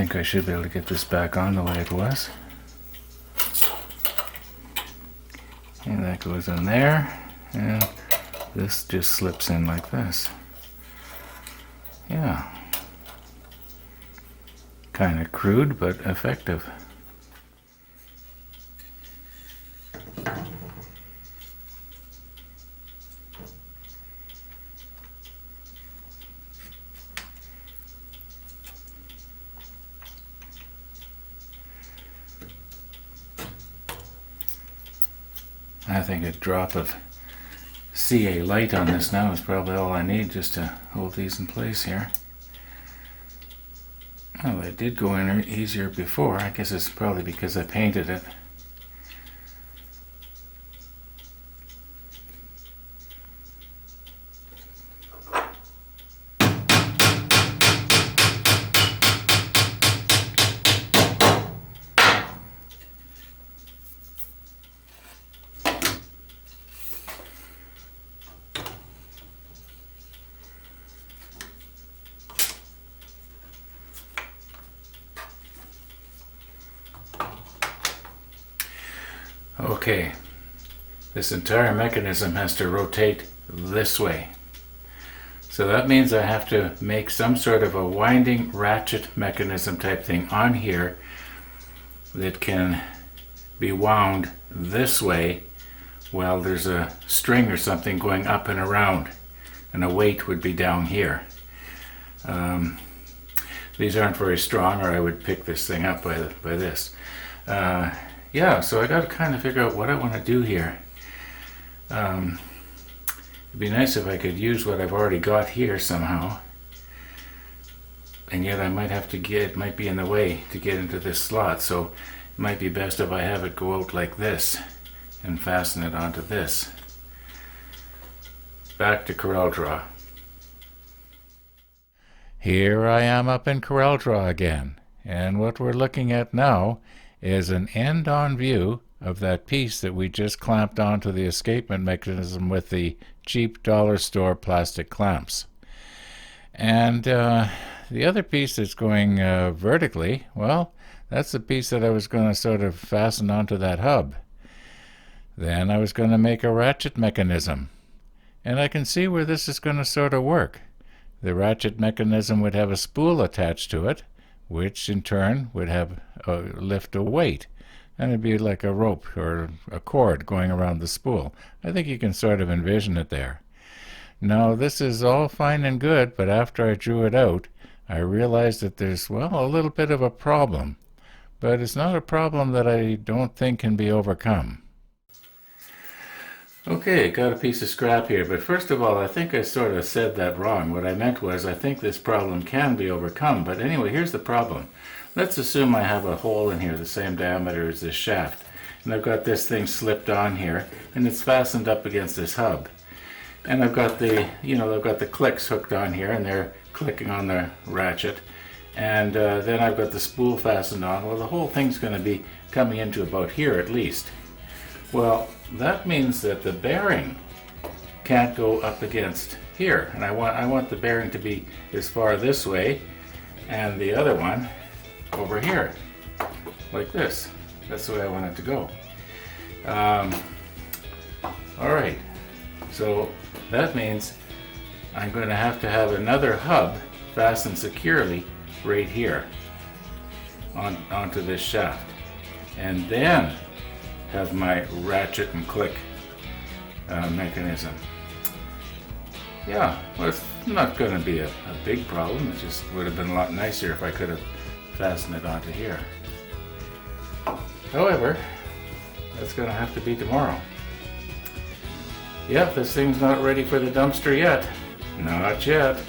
think I should be able to get this back on the way it was. And that goes in there, and this just slips in like this. Yeah. Kind of crude, but effective. I think a drop of CA light on this now is probably all I need just to hold these in place here. Well, it did go in easier before. I guess it's probably because I painted it. Okay, this entire mechanism has to rotate this way. So that means I have to make some sort of a winding ratchet mechanism type thing on here that can be wound this way while there's a string or something going up and around, and a weight would be down here. These aren't very strong, or I would pick this thing up by this. Yeah, so I got to kind of figure out what I want to do here. It'd be nice if I could use what I've already got here somehow, and yet I might have to it might be in the way to get into this slot, so it might be best if I have it go out like this and fasten it onto this. Back to CorelDRAW. Here I am up in CorelDRAW again, and what we're looking at now is an end-on view of that piece that we just clamped onto the escapement mechanism with the cheap dollar store plastic clamps. And the other piece that's going vertically, well, that's the piece that I was going to sort of fasten onto that hub. Then I was going to make a ratchet mechanism. And I can see where this is going to sort of work. The ratchet mechanism would have a spool attached to it, which in turn would have lift a weight, and it'd be like a rope or a cord going around the spool. I think you can sort of envision it there. Now this is all fine and good, but after I drew it out, I realized that there's, well, a little bit of a problem, but it's not a problem that I don't think can be overcome. Okay, got a piece of scrap here, but first of all, I think I sort of said that wrong. What I meant was I think this problem can be overcome, but anyway, here's the problem. Let's assume I have a hole in here the same diameter as this shaft, and I've got this thing slipped on here, and it's fastened up against this hub. And I've got the, I've got the clicks hooked on here, and they're clicking on the ratchet, and then I've got the spool fastened on. Well, the whole thing's going to be coming into about here at least. Well, that means that the bearing can't go up against here, and I want the bearing to be as far this way, and the other one over here, like this. That's the way I want it to go. All right, so that means I'm going to have another hub fastened securely right here onto this shaft, and then have my ratchet and click mechanism. Yeah, well, it's not going to be a big problem. It just would have been a lot nicer if I could have fastened it onto here. However, that's going to have to be tomorrow. Yep, this thing's not ready for the dumpster yet. Not yet.